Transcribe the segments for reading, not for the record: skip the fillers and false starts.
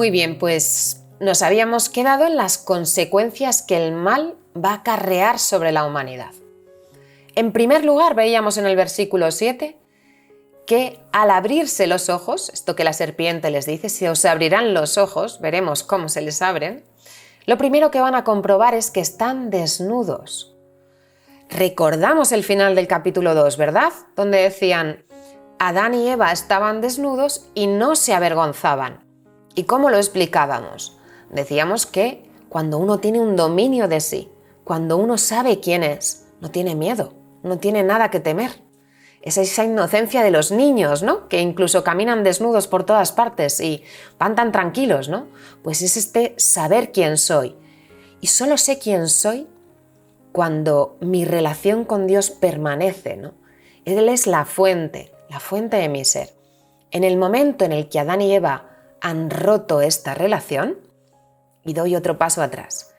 Muy bien, pues nos habíamos quedado en las consecuencias que el mal va a acarrear sobre la humanidad. En primer lugar, veíamos en el versículo 7 que al abrirse los ojos, esto que la serpiente les dice, se os abrirán los ojos, veremos cómo se les abren, lo primero que van a comprobar es que están desnudos. Recordamos el final del capítulo 2, ¿verdad? Donde decían, Adán y Eva estaban desnudos y no se avergonzaban. ¿Y cómo lo explicábamos? Decíamos que cuando uno tiene un dominio de sí, cuando uno sabe quién es, no tiene miedo, no tiene nada que temer. Es esa inocencia de los niños, ¿no? Que incluso caminan desnudos por todas partes y van tan tranquilos, ¿no? Pues es este saber quién soy. Y solo sé quién soy cuando mi relación con Dios permanece, ¿no? Él es la fuente de mi ser. En el momento en el que Adán y Eva han roto esta relación, y doy otro paso atrás,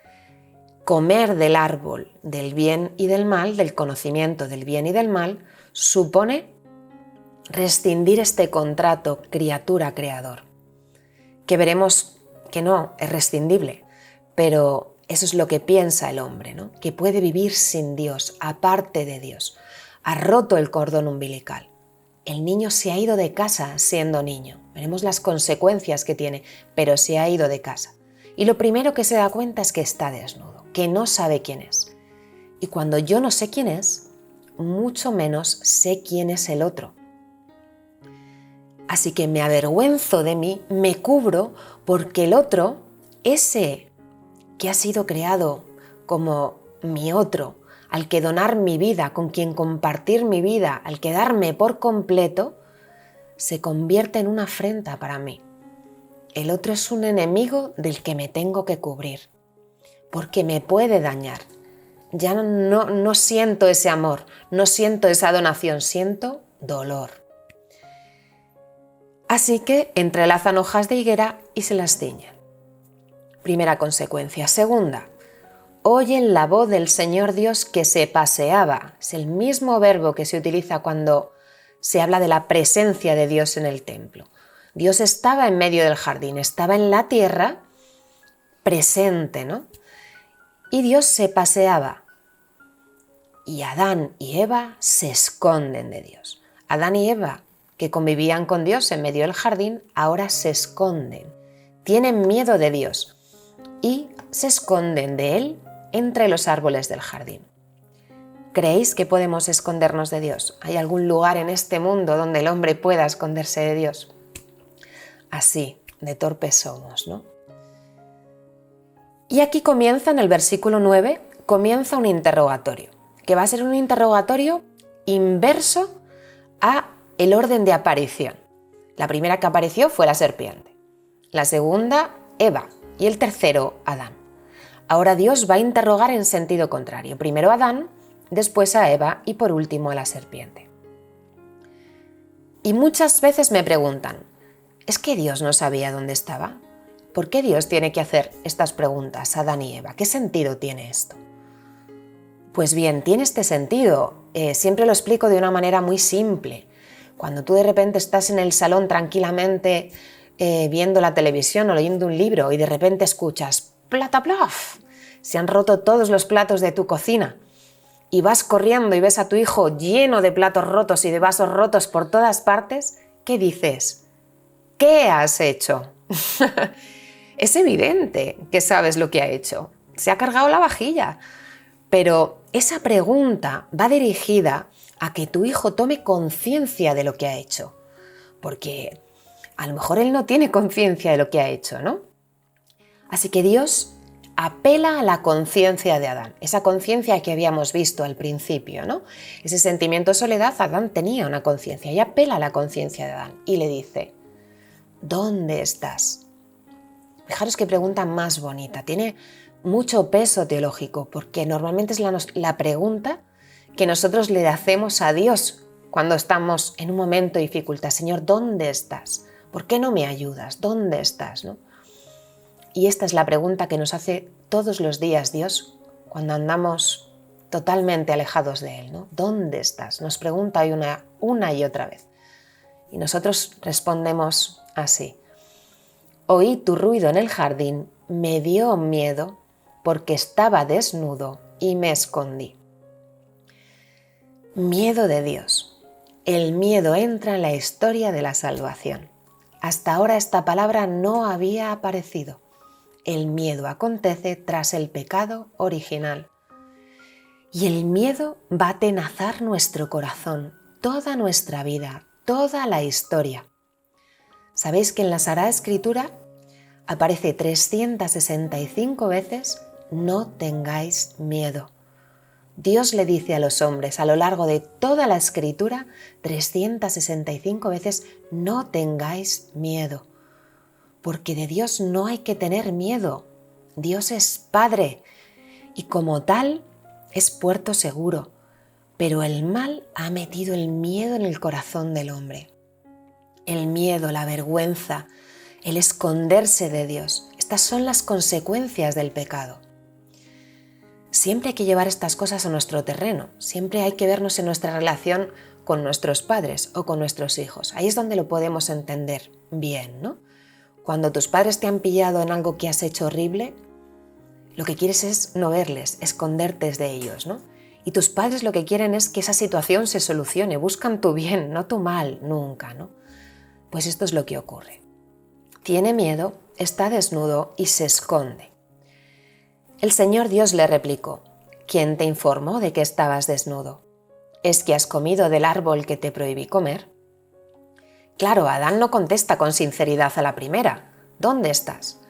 comer del árbol del bien y del mal, del conocimiento del bien y del mal, supone rescindir este contrato criatura-creador, que veremos que no es rescindible, pero eso es lo que piensa el hombre, ¿no? Que puede vivir sin Dios, aparte de Dios. Ha roto el cordón umbilical. El niño se ha ido de casa siendo niño. Veremos las consecuencias que tiene, pero se ha ido de casa. Y lo primero que se da cuenta es que está desnudo, que no sabe quién es. Y cuando yo no sé quién es, mucho menos sé quién es el otro. Así que me avergüenzo de mí, me cubro, porque el otro, ese que ha sido creado como mi otro, al que donar mi vida, con quien compartir mi vida, al que darme por completo, se convierte en una afrenta para mí. El otro es un enemigo del que me tengo que cubrir, porque me puede dañar. Ya no siento ese amor, no siento esa donación, siento dolor. Así que entrelazan hojas de higuera y se las ciñen. Primera consecuencia. Segunda, oyen la voz del Señor Dios que se paseaba. Es el mismo verbo que se utiliza cuando se habla de la presencia de Dios en el templo. Dios estaba en medio del jardín, estaba en la tierra presente, ¿no? Y Dios se paseaba. Y Adán y Eva se esconden de Dios. Adán y Eva, que convivían con Dios en medio del jardín, ahora se esconden. Tienen miedo de Dios y se esconden de Él entre los árboles del jardín. ¿Creéis que podemos escondernos de Dios? ¿Hay algún lugar en este mundo donde el hombre pueda esconderse de Dios? Así, de torpes somos, ¿no? Y aquí comienza, en el versículo 9, comienza un interrogatorio, que va a ser un interrogatorio inverso a el orden de aparición. La primera que apareció fue la serpiente, la segunda, Eva, y el tercero, Adán. Ahora Dios va a interrogar en sentido contrario, primero a Adán, después a Eva y por último a la serpiente. Y muchas veces me preguntan, ¿es que Dios no sabía dónde estaba? ¿Por qué Dios tiene que hacer estas preguntas a Adán y Eva? ¿Qué sentido tiene esto? Pues bien, tiene este sentido. Siempre lo explico de una manera muy simple. Cuando tú de repente estás en el salón tranquilamente viendo la televisión o leyendo un libro y de repente escuchas ¡plataplaf! Se han roto todos los platos de tu cocina y vas corriendo y ves a tu hijo lleno de platos rotos y de vasos rotos por todas partes, ¿qué dices? ¿Qué has hecho? Es evidente que sabes lo que ha hecho. Se ha cargado la vajilla. Pero esa pregunta va dirigida a que tu hijo tome conciencia de lo que ha hecho. Porque a lo mejor él no tiene conciencia de lo que ha hecho, ¿no? Así que Dios apela a la conciencia de Adán, esa conciencia que habíamos visto al principio, ¿no? Ese sentimiento de soledad, Adán tenía una conciencia y apela a la conciencia de Adán y le dice, ¿dónde estás? Fijaros qué pregunta más bonita, tiene mucho peso teológico, porque normalmente es la pregunta que nosotros le hacemos a Dios cuando estamos en un momento de dificultad. Señor, ¿dónde estás? ¿Por qué no me ayudas? ¿Dónde estás? ¿No? Y esta es la pregunta que nos hace todos los días Dios cuando andamos totalmente alejados de Él, ¿no? ¿Dónde estás? Nos pregunta una y otra vez. Y nosotros respondemos así. oí tu ruido en el jardín, me dio miedo porque estaba desnudo y me escondí. Miedo de Dios. El miedo entra en la historia de la salvación. Hasta ahora esta palabra no había aparecido. El miedo acontece tras el pecado original. Y el miedo va a atenazar nuestro corazón, toda nuestra vida, toda la historia. ¿Sabéis que en la Sagrada Escritura aparece 365 veces no tengáis miedo? Dios le dice a los hombres a lo largo de toda la Escritura 365 veces no tengáis miedo. Porque de Dios no hay que tener miedo. Dios es Padre y como tal es puerto seguro. Pero el mal ha metido el miedo en el corazón del hombre. El miedo, la vergüenza, el esconderse de Dios. Estas son las consecuencias del pecado. Siempre hay que llevar estas cosas a nuestro terreno. Siempre hay que vernos en nuestra relación con nuestros padres o con nuestros hijos. Ahí es donde lo podemos entender bien, ¿no? Cuando tus padres te han pillado en algo que has hecho horrible, lo que quieres es no verles, esconderte de ellos, ¿no? Y tus padres lo que quieren es que esa situación se solucione, buscan tu bien, no tu mal, nunca, ¿no? Pues esto es lo que ocurre. Tiene miedo, está desnudo y se esconde. El Señor Dios le replicó: ¿Quién te informó de que estabas desnudo? ¿Es que has comido del árbol que te prohibí comer? Claro, Adán no contesta con sinceridad a la primera. ¿Dónde estás?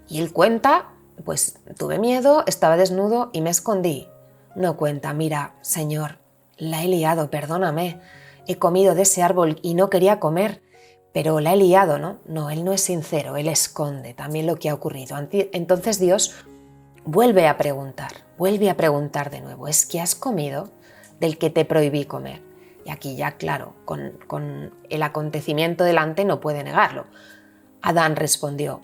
Y él cuenta, pues tuve miedo, estaba desnudo y me escondí. No cuenta, mira, Señor, la he liado, perdóname. He comido de ese árbol y no quería comer, pero la he liado, ¿no? No, él no es sincero, él esconde también lo que ha ocurrido. Entonces Dios vuelve a preguntar de nuevo, ¿es que has comido del que te prohibí comer? Y aquí ya, claro, con el acontecimiento delante no puede negarlo. Adán respondió: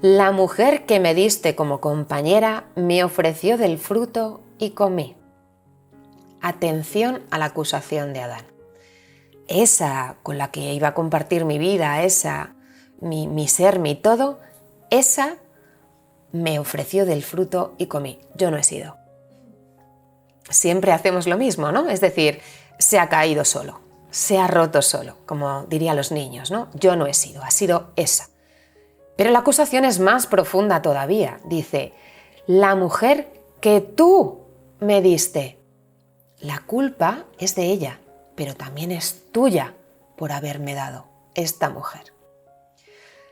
la mujer que me diste como compañera me ofreció del fruto y comí. Atención a la acusación de Adán. Esa con la que iba a compartir mi vida, esa, mi ser, mi todo, esa me ofreció del fruto y comí. Yo no he sido. Siempre hacemos lo mismo, ¿no? Es decir, se ha caído solo, se ha roto solo, como dirían los niños, ¿no? Yo no he sido, ha sido esa. Pero la acusación es más profunda todavía. Dice, la mujer que tú me diste. La culpa es de ella, pero también es tuya por haberme dado esta mujer.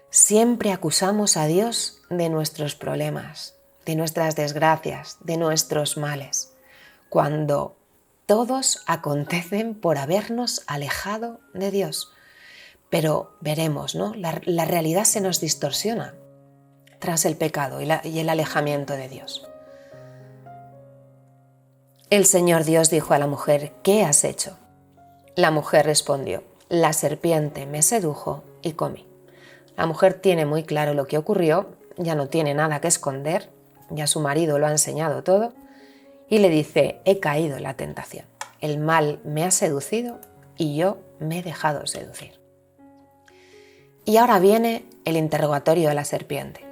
Siempre acusamos a Dios de nuestros problemas, de nuestras desgracias, de nuestros males, cuando todos acontecen por habernos alejado de Dios. Pero veremos, ¿no? La realidad se nos distorsiona tras el pecado y el alejamiento de Dios. El Señor Dios dijo a la mujer, ¿qué has hecho? La mujer respondió, la serpiente me sedujo y comí. La mujer tiene muy claro lo que ocurrió, ya no tiene nada que esconder, ya su marido lo ha enseñado todo, y le dice, he caído en la tentación. El mal me ha seducido y yo me he dejado seducir. Y ahora viene el interrogatorio de la serpiente.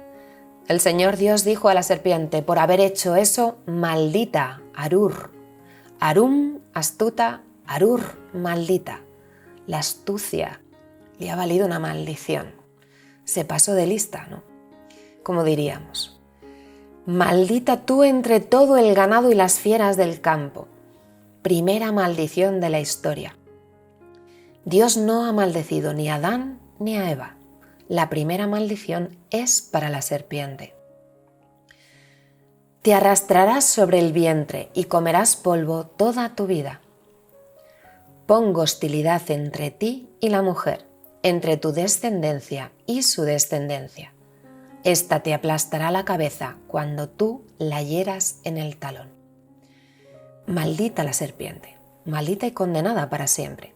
El Señor Dios dijo a la serpiente, por haber hecho eso, maldita, Arur. Arum, astuta, Arur, maldita. La astucia le ha valido una maldición. Se pasó de lista, ¿no? Como diríamos. Maldita tú entre todo el ganado y las fieras del campo. Primera maldición de la historia. Dios no ha maldecido ni a Adán ni a Eva. La primera maldición es para la serpiente. Te arrastrarás sobre el vientre y comerás polvo toda tu vida. Pongo hostilidad entre ti y la mujer, entre tu descendencia y su descendencia. Esta te aplastará la cabeza cuando tú la hieras en el talón. Maldita la serpiente, maldita y condenada para siempre.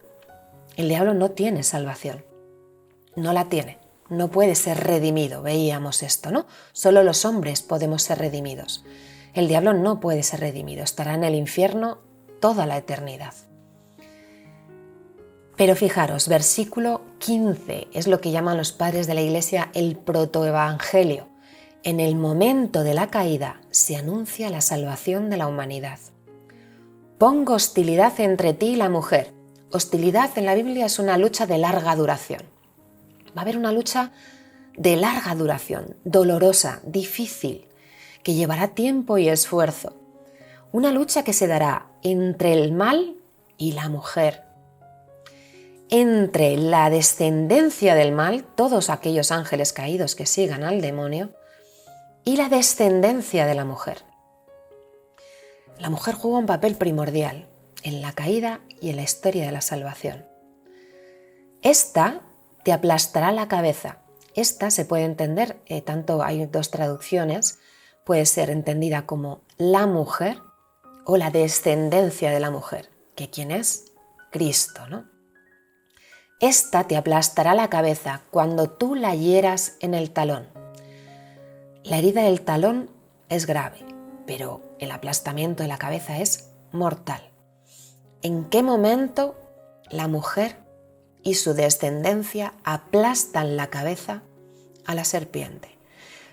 El diablo no tiene salvación, no la tiene, no puede ser redimido, veíamos esto, ¿no? Solo los hombres podemos ser redimidos. El diablo no puede ser redimido, estará en el infierno toda la eternidad. Pero fijaros, versículo 15 es lo que llaman los padres de la Iglesia el protoevangelio. En el momento de la caída se anuncia la salvación de la humanidad. Pongo hostilidad entre ti y la mujer. Hostilidad en la Biblia es una lucha de larga duración. Va a haber una lucha de larga duración, dolorosa, difícil, que llevará tiempo y esfuerzo. Una lucha que se dará entre el mal y la mujer. Entre la descendencia del mal, todos aquellos ángeles caídos que sigan al demonio, y la descendencia de la mujer. La mujer juega un papel primordial en la caída y en la historia de la salvación. Esta te aplastará la cabeza. Esta se puede entender, tanto hay dos traducciones, puede ser entendida como la mujer o la descendencia de la mujer, que ¿quién es? Cristo, ¿no? Esta te aplastará la cabeza cuando tú la hieras en el talón. La herida del talón es grave, pero el aplastamiento de la cabeza es mortal. ¿En qué momento la mujer y su descendencia aplastan la cabeza a la serpiente?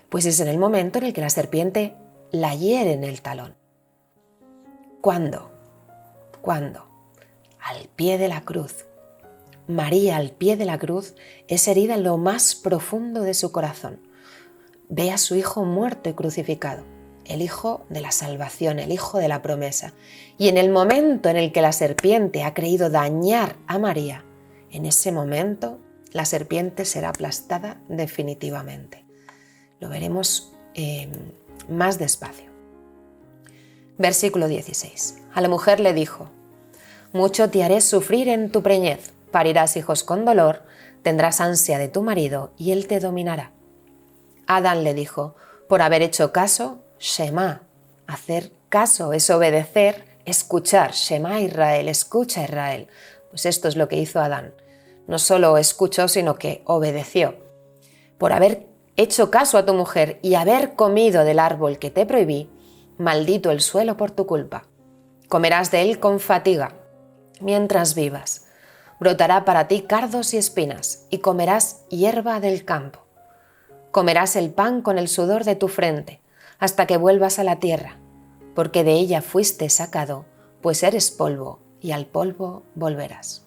Pues es en el momento en el que la serpiente la hiere en el talón. ¿Cuándo? ¿Cuándo? Al pie de la cruz. María, al pie de la cruz, es herida en lo más profundo de su corazón. Ve a su Hijo muerto y crucificado, el Hijo de la salvación, el Hijo de la promesa. Y en el momento en el que la serpiente ha creído dañar a María, en ese momento la serpiente será aplastada definitivamente. Lo veremos más despacio. Versículo 16. A la mujer le dijo: mucho te haré sufrir en tu preñez, parirás hijos con dolor, tendrás ansia de tu marido y él te dominará. Adán le dijo: por haber hecho caso, Shema. Hacer caso es obedecer, escuchar. Shema Israel, escucha Israel. Pues esto es lo que hizo Adán. No solo escuchó, sino que obedeció. Por haber hecho caso a tu mujer y haber comido del árbol que te prohibí, maldito el suelo por tu culpa. Comerás de él con fatiga mientras vivas. Brotará para ti cardos y espinas, y comerás hierba del campo. Comerás el pan con el sudor de tu frente, hasta que vuelvas a la tierra, porque de ella fuiste sacado, pues eres polvo, y al polvo volverás.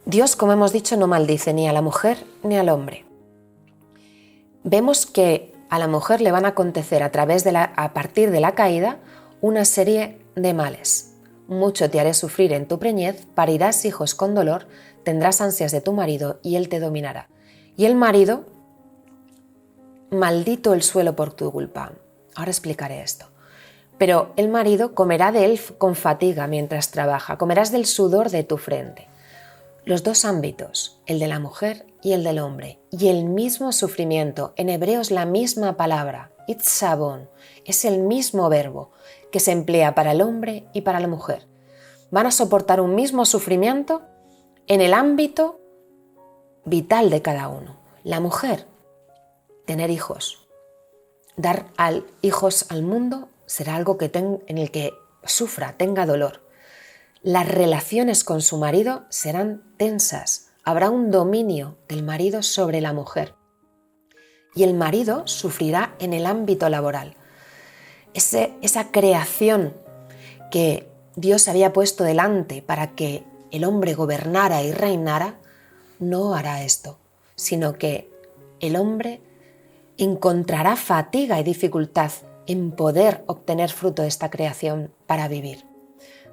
Dios, como hemos dicho, no maldice ni a la mujer ni al hombre. Vemos que a la mujer le van a acontecer a partir de la caída una serie de males. Mucho te haré sufrir en tu preñez, parirás hijos con dolor, tendrás ansias de tu marido y él te dominará. Y el marido, maldito el suelo por tu culpa. Ahora explicaré esto. Pero el marido comerá de él con fatiga mientras trabaja, comerás del sudor de tu frente. Los dos ámbitos, el de la mujer y el del hombre, y el mismo sufrimiento, en hebreo es la misma palabra, itzabón, es el mismo verbo que se emplea para el hombre y para la mujer. Van a soportar un mismo sufrimiento en el ámbito vital de cada uno. La mujer, tener hijos, dar hijos al mundo será algo en el que sufra, tenga dolor. Las relaciones con su marido serán tensas, habrá un dominio del marido sobre la mujer. Y el marido sufrirá en el ámbito laboral. Esa creación que Dios había puesto delante para que el hombre gobernara y reinara, no hará esto, sino que el hombre encontrará fatiga y dificultad en poder obtener fruto de esta creación para vivir.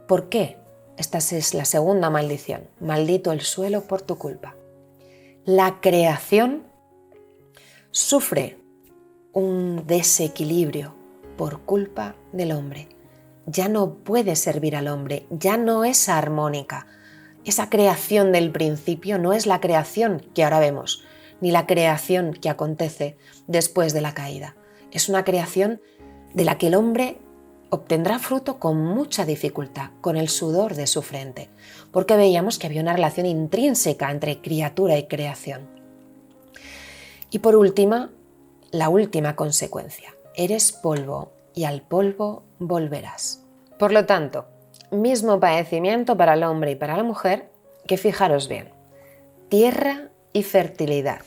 ¿Por qué? Esta es la segunda maldición. Maldito el suelo por tu culpa. La creación sufre un desequilibrio por culpa del hombre. Ya no puede servir al hombre, ya no es armónica. Esa creación del principio no es la creación que ahora vemos, ni la creación que acontece después de la caída. Es una creación de la que el hombre obtendrá fruto con mucha dificultad, con el sudor de su frente, porque veíamos que había una relación intrínseca entre criatura y creación. Y por última, la última consecuencia: eres polvo y al polvo volverás. Por lo tanto, mismo padecimiento para el hombre y para la mujer, que fijaros bien, tierra y fertilidad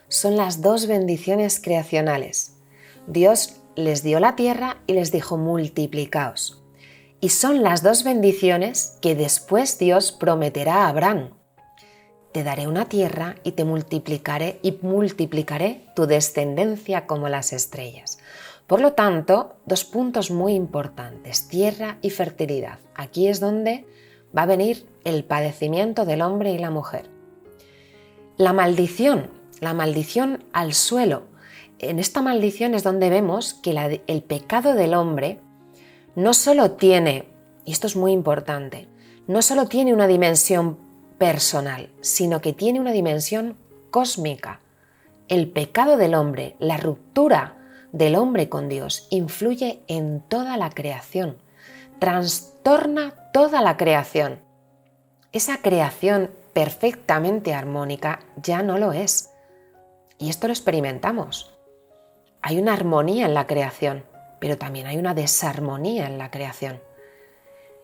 son las dos bendiciones creacionales. Dios les dio la tierra y les dijo multiplicaos. Y son las dos bendiciones que después Dios prometerá a Abraham. Te daré una tierra y te multiplicaré tu descendencia como las estrellas. Por lo tanto, dos puntos muy importantes, tierra y fertilidad. Aquí es donde va a venir el padecimiento del hombre y la mujer. La maldición al suelo. En esta maldición es donde vemos que el pecado del hombre no solo tiene, y esto es muy importante, no solo tiene una dimensión personal, sino que tiene una dimensión cósmica. El pecado del hombre, la ruptura del hombre con Dios, influye en toda la creación, trastorna toda la creación. Esa creación perfectamente armónica ya no lo es. Y esto lo experimentamos. Hay una armonía en la creación, pero también hay una desarmonía en la creación.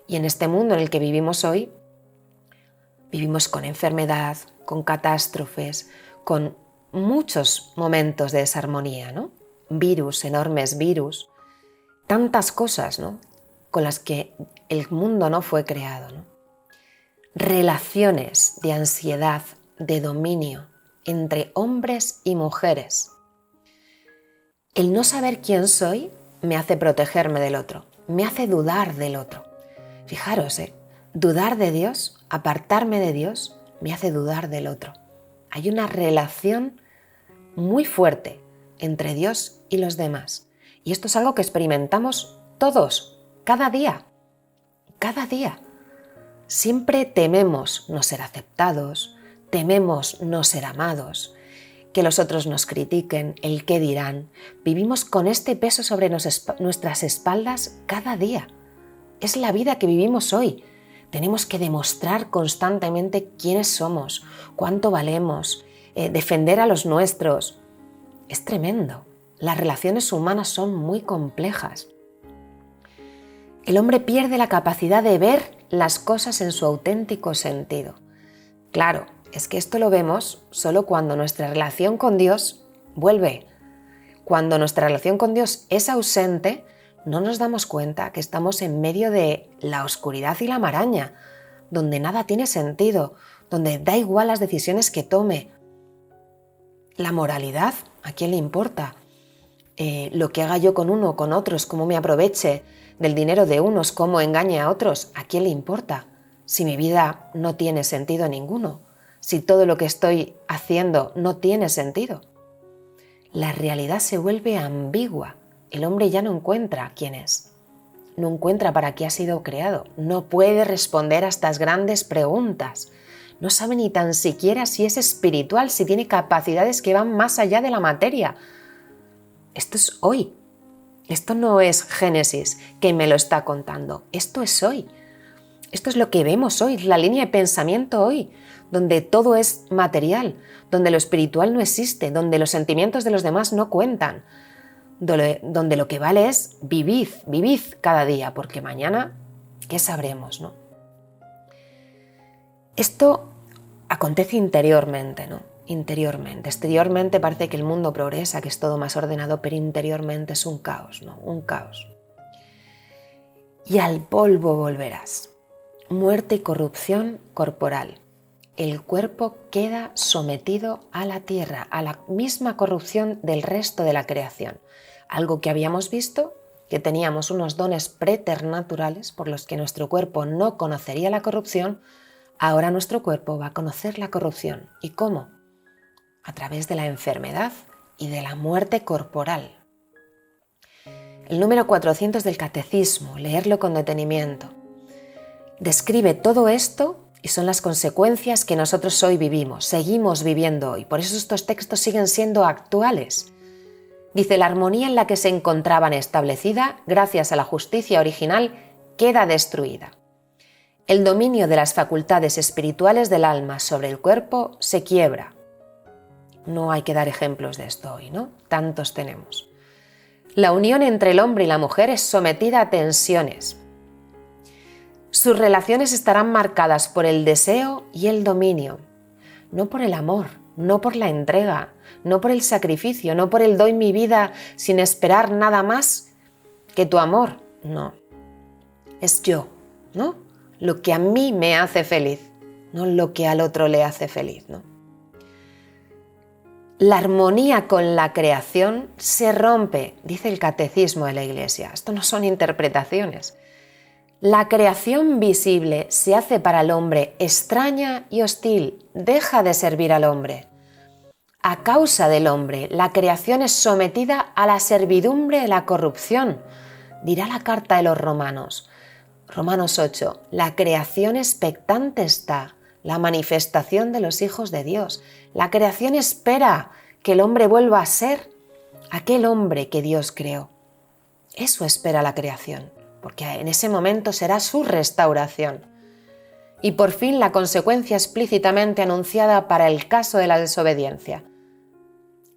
Y en este mundo en el que vivimos hoy, vivimos con enfermedad, con catástrofes, con muchos momentos de desarmonía, ¿no? Virus, enormes virus, tantas cosas, ¿no?, con las que el mundo no fue creado, ¿no? Relaciones de ansiedad, de dominio entre hombres y mujeres. El no saber quién soy me hace protegerme del otro, me hace dudar del otro. Fijaros, dudar de Dios, apartarme de Dios, me hace dudar del otro. Hay una relación muy fuerte entre Dios y los demás. Y esto es algo que experimentamos todos, cada día. Cada día. Siempre tememos no ser aceptados, tememos no ser amados, que los otros nos critiquen, el qué dirán. Vivimos con este peso sobre nuestras espaldas cada día. Es la vida que vivimos hoy. Tenemos que demostrar constantemente quiénes somos, cuánto valemos, defender a los nuestros. Es tremendo. Las relaciones humanas son muy complejas. El hombre pierde la capacidad de ver las cosas en su auténtico sentido. Claro, es que esto lo vemos solo cuando nuestra relación con Dios vuelve. Cuando nuestra relación con Dios es ausente, no nos damos cuenta que estamos en medio de la oscuridad y la maraña, donde nada tiene sentido, donde da igual las decisiones que tome. La moralidad, ¿a quién le importa? Lo que haga yo con uno o con otros, cómo me aproveche del dinero de unos, cómo engañe a otros, ¿a quién le importa? Si mi vida no tiene sentido ninguno, si todo lo que estoy haciendo no tiene sentido. La realidad se vuelve ambigua. El hombre ya no encuentra quién es, no encuentra para qué ha sido creado, no puede responder a estas grandes preguntas, no sabe ni tan siquiera si es espiritual, si tiene capacidades que van más allá de la materia. Esto es hoy, esto no es Génesis que me lo está contando, esto es hoy, esto es lo que vemos hoy, la línea de pensamiento hoy, donde todo es material, donde lo espiritual no existe, donde los sentimientos de los demás no cuentan, donde lo que vale es vivid cada día, porque mañana, ¿qué sabremos, no? Esto acontece interiormente, ¿no? Interiormente. Exteriormente parece que el mundo progresa, que es todo más ordenado, pero interiormente es un caos, ¿no? Un caos. Y al polvo volverás. Muerte y corrupción corporal. El cuerpo queda sometido a la tierra, a la misma corrupción del resto de la creación. Algo que habíamos visto, que teníamos unos dones preternaturales por los que nuestro cuerpo no conocería la corrupción, ahora nuestro cuerpo va a conocer la corrupción. ¿Y cómo? A través de la enfermedad y de la muerte corporal. El número 400 del Catecismo, leerlo con detenimiento, describe todo esto y son las consecuencias que nosotros hoy vivimos, seguimos viviendo hoy. Por eso estos textos siguen siendo actuales. Dice, la armonía en la que se encontraban establecida, gracias a la justicia original, queda destruida. El dominio de las facultades espirituales del alma sobre el cuerpo se quiebra. No hay que dar ejemplos de esto hoy, ¿no? Tantos tenemos. La unión entre el hombre y la mujer es sometida a tensiones. Sus relaciones estarán marcadas por el deseo y el dominio, no por el amor, no por la entrega, no por el sacrificio, no por el doy mi vida sin esperar nada más que tu amor. No, es yo, ¿no? Lo que a mí me hace feliz, no lo que al otro le hace feliz, ¿no? La armonía con la creación se rompe, dice el Catecismo de la Iglesia. Esto no son interpretaciones. La creación visible se hace para el hombre extraña y hostil, deja de servir al hombre. A causa del hombre, la creación es sometida a la servidumbre de la corrupción, dirá la carta de los Romanos. Romanos 8, la creación expectante está, la manifestación de los hijos de Dios. La creación espera que el hombre vuelva a ser aquel hombre que Dios creó. Eso espera la creación, porque en ese momento será su restauración. Y por fin la consecuencia explícitamente anunciada para el caso de la desobediencia.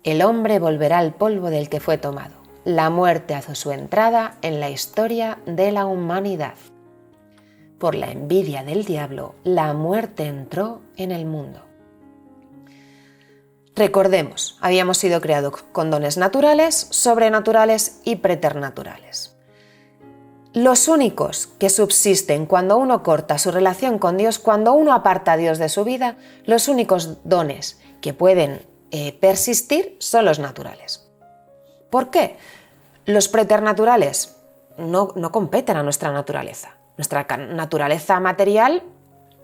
El hombre volverá al polvo del que fue tomado. La muerte hace su entrada en la historia de la humanidad. Por la envidia del diablo, la muerte entró en el mundo. Recordemos, habíamos sido creados con dones naturales, sobrenaturales y preternaturales. Los únicos que subsisten cuando uno corta su relación con Dios, cuando uno aparta a Dios de su vida, los únicos dones que pueden persistir son los naturales. ¿Por qué? Los preternaturales no competen a nuestra naturaleza. Nuestra naturaleza material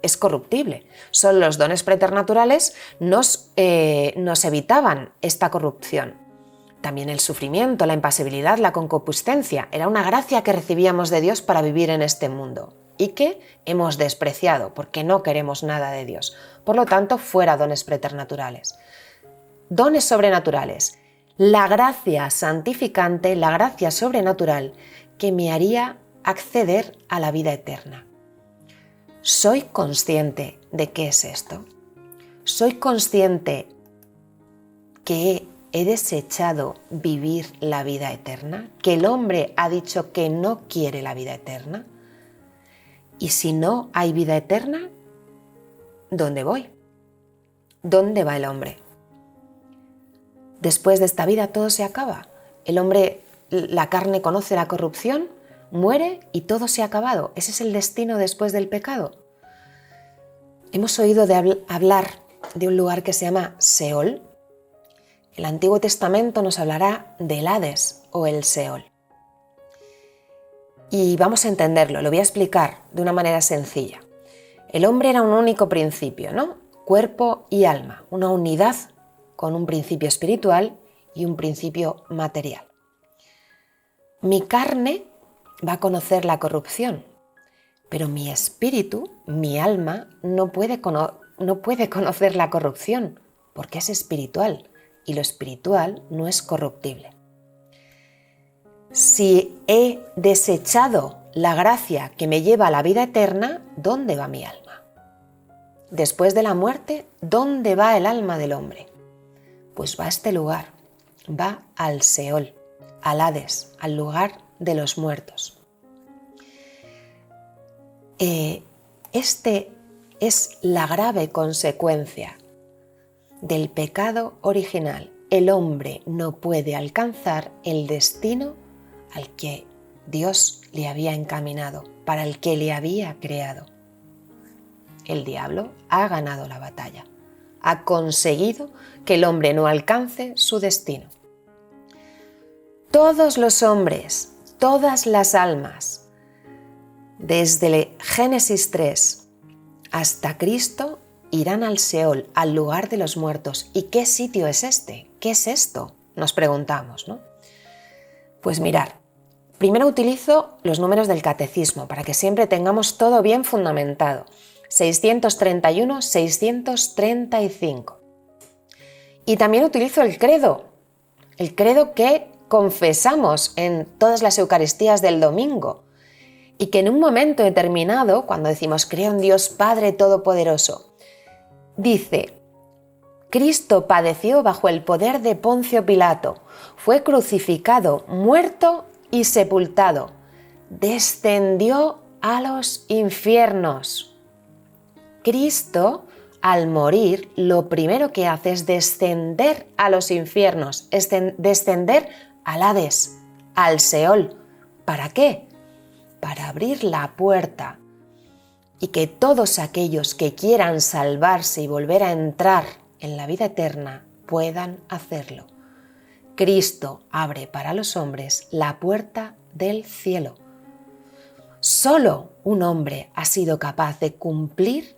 es corruptible. Solo los dones preternaturales nos evitaban esta corrupción. También el sufrimiento, la impasibilidad, la concupiscencia era una gracia que recibíamos de Dios para vivir en este mundo y que hemos despreciado porque no queremos nada de Dios. Por lo tanto, fuera dones preternaturales. Dones sobrenaturales. La gracia santificante, la gracia sobrenatural que me haría acceder a la vida eterna. ¿Soy consciente de qué es esto? ¿Soy consciente que he desechado vivir la vida eterna? ¿Que el hombre ha dicho que no quiere la vida eterna? Y si no hay vida eterna, ¿dónde voy? ¿Dónde va el hombre? Después de esta vida todo se acaba. El hombre, la carne conoce la corrupción, muere y todo se ha acabado. Ese es el destino después del pecado. Hemos oído hablar de un lugar que se llama Seol. El Antiguo Testamento nos hablará del Hades o el Seol. Y vamos a entenderlo, lo voy a explicar de una manera sencilla. El hombre era un único principio, ¿no? Cuerpo y alma, una unidad con un principio espiritual y un principio material. Mi carne va a conocer la corrupción, pero mi espíritu, mi alma, no puede conocer la corrupción, porque es espiritual, y lo espiritual no es corruptible. Si he desechado la gracia que me lleva a la vida eterna, ¿dónde va mi alma? Después de la muerte, ¿dónde va el alma del hombre? Pues va a este lugar, va al Seol, al Hades, al lugar de los muertos. Este es la grave consecuencia del pecado original. El hombre no puede alcanzar el destino al que Dios le había encaminado, para el que le había creado. El diablo ha ganado la batalla, ha conseguido que el hombre no alcance su destino. Todos los hombres, todas las almas, desde Génesis 3 hasta Cristo, irán al Seol, al lugar de los muertos. ¿Y qué sitio es este? ¿Qué es esto? Nos preguntamos, ¿no? Pues mirar, primero utilizo los números del catecismo para que siempre tengamos todo bien fundamentado. 631, 635. Y también utilizo el credo que confesamos en todas las Eucaristías del domingo y que en un momento determinado, cuando decimos creo en Dios Padre Todopoderoso, dice: Cristo padeció bajo el poder de Poncio Pilato, fue crucificado, muerto y sepultado, descendió a los infiernos. Cristo, al morir, lo primero que hace es descender a los infiernos, descender al Hades, al Seol. ¿Para qué? Para abrir la puerta y que todos aquellos que quieran salvarse y volver a entrar en la vida eterna puedan hacerlo. Cristo abre para los hombres la puerta del cielo. Solo un hombre ha sido capaz de cumplir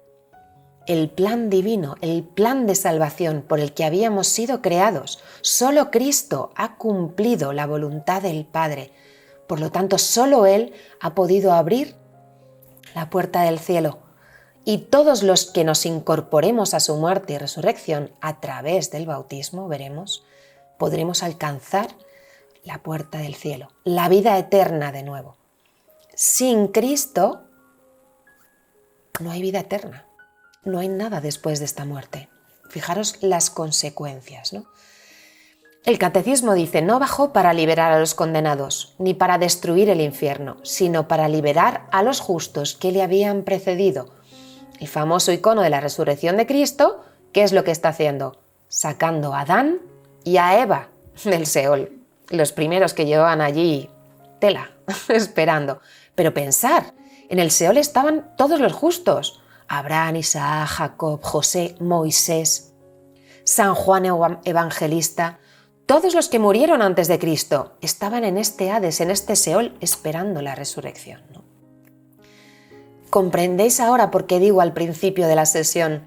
el plan divino, el plan de salvación por el que habíamos sido creados. Solo Cristo ha cumplido la voluntad del Padre. Por lo tanto, solo Él ha podido abrir la puerta del cielo. Y todos los que nos incorporemos a su muerte y resurrección a través del bautismo, veremos, podremos alcanzar la puerta del cielo, la vida eterna de nuevo. Sin Cristo no hay vida eterna. No hay nada después de esta muerte. Fijaros las consecuencias, ¿no? El catecismo dice: no bajó para liberar a los condenados, ni para destruir el infierno, sino para liberar a los justos que le habían precedido. El famoso icono de la resurrección de Cristo, ¿qué es lo que está haciendo? Sacando a Adán y a Eva del Seol, los primeros que llevaban allí tela, esperando. Pero pensar, en el Seol estaban todos los justos: Abraham, Isaac, Jacob, José, Moisés, San Juan Evangelista. Todos los que murieron antes de Cristo estaban en este Hades, en este Seol, esperando la resurrección, ¿no? ¿Comprendéis ahora por qué digo al principio de la sesión?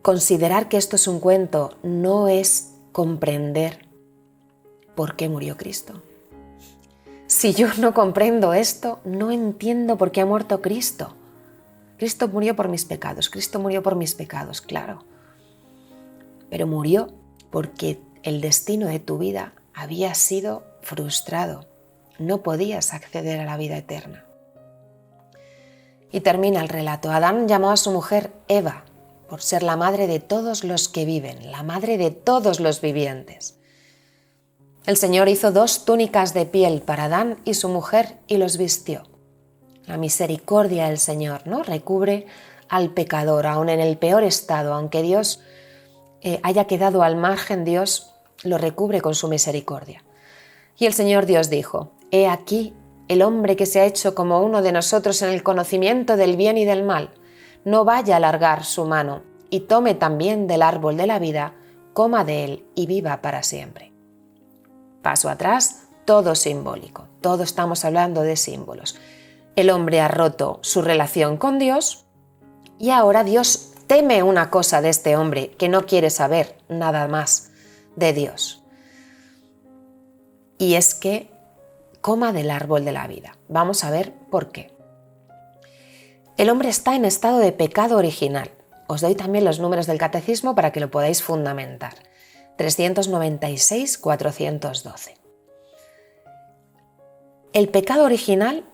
Considerar que esto es un cuento no es comprender por qué murió Cristo. Si yo no comprendo esto, no entiendo por qué ha muerto Cristo. Cristo murió por mis pecados, Cristo murió por mis pecados, claro. Pero murió porque el destino de tu vida había sido frustrado. No podías acceder a la vida eterna. Y termina el relato. Adán llamó a su mujer Eva, por ser la madre de todos los que viven, la madre de todos los vivientes. El Señor hizo 2 túnicas de piel para Adán y su mujer y los vistió. La misericordia del Señor, ¿no?, recubre al pecador, aun en el peor estado, aunque Dios haya quedado al margen, Dios lo recubre con su misericordia. Y el Señor Dios dijo: he aquí el hombre que se ha hecho como uno de nosotros en el conocimiento del bien y del mal, no vaya a alargar su mano y tome también del árbol de la vida, coma de él y viva para siempre. Paso atrás, todo simbólico, todo estamos hablando de símbolos. El hombre ha roto su relación con Dios y ahora Dios teme una cosa de este hombre, que no quiere saber nada más de Dios. Y es que coma del árbol de la vida. Vamos a ver por qué. El hombre está en estado de pecado original. Os doy también los números del catecismo para que lo podáis fundamentar. 396, 412. El pecado original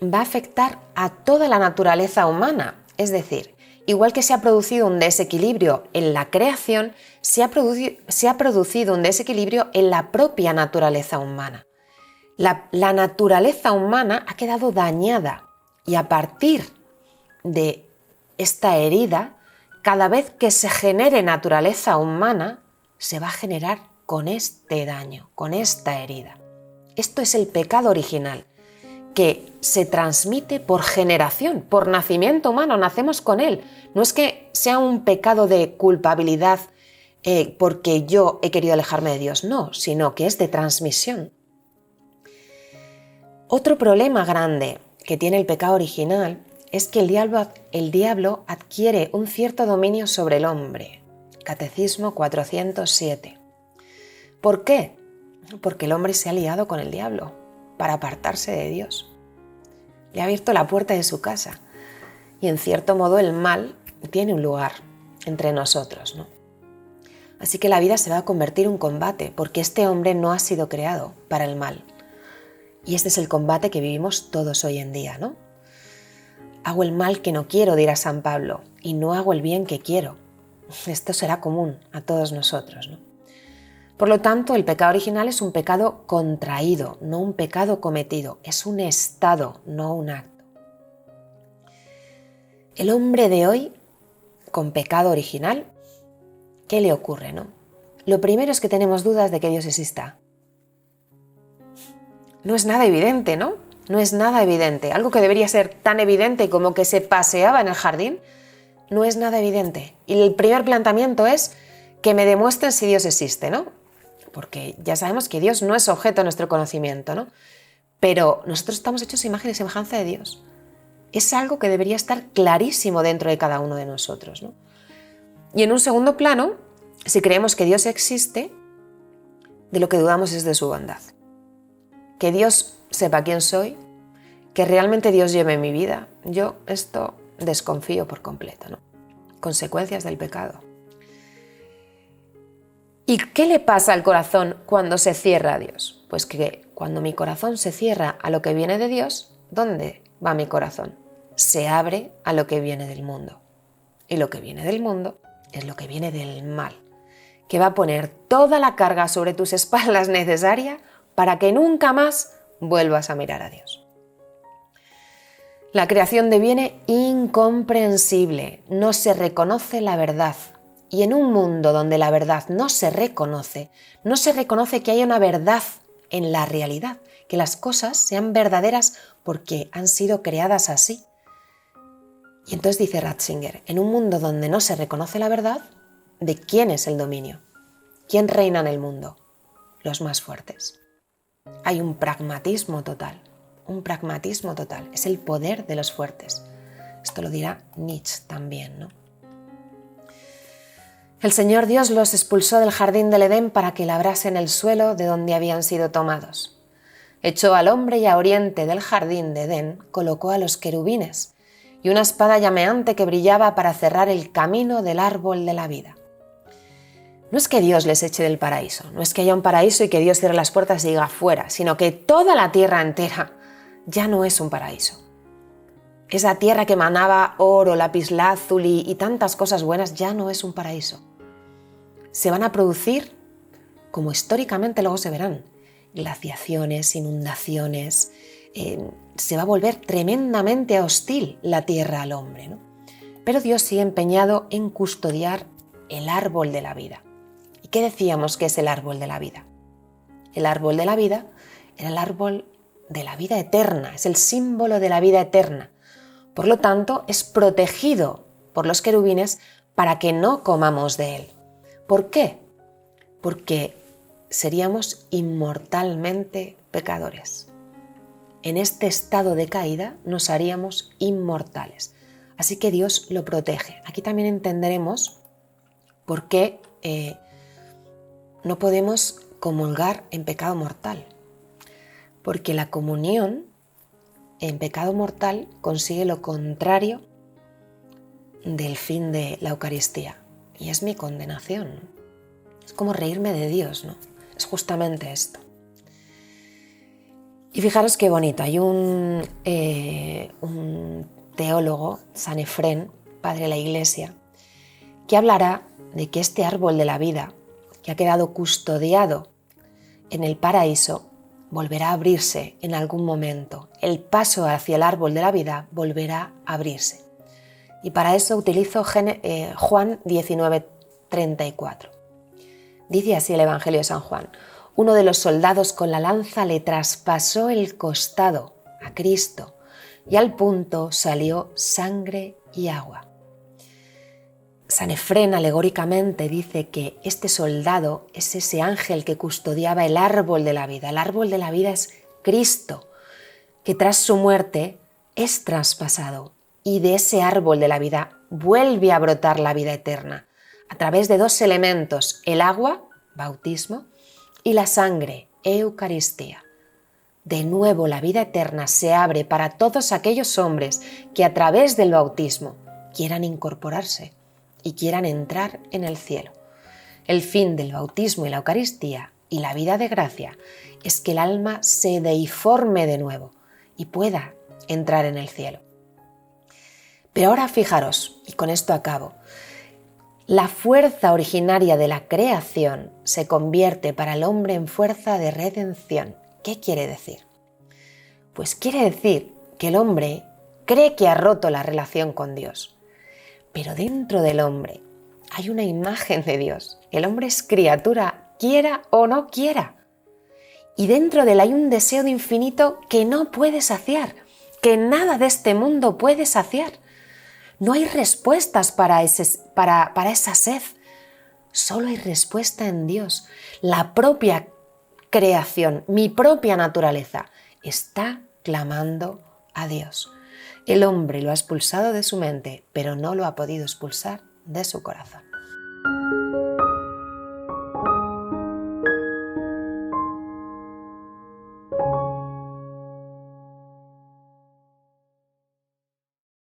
va a afectar a toda la naturaleza humana, es decir, igual que se ha producido un desequilibrio en la creación, se ha producido un desequilibrio en la propia naturaleza humana. La naturaleza humana ha quedado dañada y a partir de esta herida, cada vez que se genere naturaleza humana, se va a generar con este daño, con esta herida. Esto es el pecado original, que se transmite por generación, por nacimiento humano, nacemos con él. No es que sea un pecado de culpabilidad porque yo he querido alejarme de Dios, no, sino que es de transmisión. Otro problema grande que tiene el pecado original es que el diablo adquiere un cierto dominio sobre el hombre. Catecismo 407. ¿Por qué? Porque el hombre se ha liado con el diablo para apartarse de Dios. Le ha abierto la puerta de su casa y en cierto modo el mal tiene un lugar entre nosotros, ¿no? Así que la vida se va a convertir en un combate porque este hombre no ha sido creado para el mal. Y este es el combate que vivimos todos hoy en día, ¿no? Hago el mal que no quiero, dirá San Pablo, y no hago el bien que quiero. Esto será común a todos nosotros, ¿no? Por lo tanto, el pecado original es un pecado contraído, no un pecado cometido. Es un estado, no un acto. El hombre de hoy, con pecado original, ¿qué le ocurre, no? Lo primero es que tenemos dudas de que Dios exista. No es nada evidente, ¿no? No es nada evidente. Algo que debería ser tan evidente como que se paseaba en el jardín, no es nada evidente. Y el primer planteamiento es que me demuestren si Dios existe, ¿no? Porque ya sabemos que Dios no es objeto de nuestro conocimiento, ¿no? Pero nosotros estamos hechos a imagen y semejanza de Dios. Es algo que debería estar clarísimo dentro de cada uno de nosotros, ¿no? Y en un segundo plano, si creemos que Dios existe, de lo que dudamos es de su bondad. Que Dios sepa quién soy, que realmente Dios lleve mi vida. Yo esto desconfío por completo, ¿no? Consecuencias del pecado. ¿Y qué le pasa al corazón cuando se cierra a Dios? Pues que cuando mi corazón se cierra a lo que viene de Dios, ¿dónde va mi corazón? Se abre a lo que viene del mundo. Y lo que viene del mundo es lo que viene del mal, que va a poner toda la carga sobre tus espaldas necesaria para que nunca más vuelvas a mirar a Dios. La creación deviene incomprensible, no se reconoce la verdad. Y en un mundo donde la verdad no se reconoce que haya una verdad en la realidad, que las cosas sean verdaderas porque han sido creadas así. Y entonces dice Ratzinger, en un mundo donde no se reconoce la verdad, ¿de quién es el dominio? ¿Quién reina en el mundo? Los más fuertes. Hay un pragmatismo total, es el poder de los fuertes. Esto lo dirá Nietzsche también, ¿no? El Señor Dios los expulsó del jardín del Edén para que labrasen el suelo de donde habían sido tomados. Echó al hombre y a oriente del jardín de Edén colocó a los querubines y una espada llameante que brillaba para cerrar el camino del árbol de la vida. No es que Dios les eche del paraíso, no es que haya un paraíso y que Dios cierre las puertas y diga fuera, sino que toda la tierra entera ya no es un paraíso. Esa tierra que emanaba oro, lapislázuli y tantas cosas buenas ya no es un paraíso. Se van a producir, como históricamente luego se verán, glaciaciones, inundaciones, se va a volver tremendamente hostil la tierra al hombre, ¿no? Pero Dios sigue empeñado en custodiar el árbol de la vida. ¿Y qué decíamos que es el árbol de la vida? El árbol de la vida era el árbol de la vida eterna, es el símbolo de la vida eterna. Por lo tanto, es protegido por los querubines para que no comamos de él. ¿Por qué? Porque seríamos inmortalmente pecadores. En este estado de caída nos haríamos inmortales. Así que Dios lo protege. Aquí también entenderemos por qué no podemos comulgar en pecado mortal. Porque la comunión en pecado mortal consigue lo contrario del fin de la Eucaristía. Y es mi condenación. Es como reírme de Dios, ¿no? Es justamente esto. Y fijaros qué bonito. Hay un teólogo, San Efrén, padre de la Iglesia, que hablará de que este árbol de la vida, que ha quedado custodiado en el paraíso, volverá a abrirse en algún momento. El paso hacia el árbol de la vida volverá a abrirse. Y para eso utilizo Juan 19:34. Dice así el Evangelio de San Juan. Uno de los soldados con la lanza le traspasó el costado a Cristo y al punto salió sangre y agua. San Efrén alegóricamente dice que este soldado es ese ángel que custodiaba el árbol de la vida. El árbol de la vida es Cristo, que tras su muerte es traspasado. Y de ese árbol de la vida vuelve a brotar la vida eterna, a través de dos elementos, el agua, bautismo, y la sangre, Eucaristía. De nuevo la vida eterna se abre para todos aquellos hombres que a través del bautismo quieran incorporarse y quieran entrar en el cielo. El fin del bautismo y la Eucaristía y la vida de gracia es que el alma se deiforme de nuevo y pueda entrar en el cielo. Pero ahora fijaros, y con esto acabo, la fuerza originaria de la creación se convierte para el hombre en fuerza de redención. ¿Qué quiere decir? Pues quiere decir que el hombre cree que ha roto la relación con Dios. Pero dentro del hombre hay una imagen de Dios. El hombre es criatura, quiera o no quiera. Y dentro de él hay un deseo de infinito que no puede saciar, que nada de este mundo puede saciar. No hay respuestas para esa sed. Solo hay respuesta en Dios. La propia creación, mi propia naturaleza, está clamando a Dios. El hombre lo ha expulsado de su mente, pero no lo ha podido expulsar de su corazón.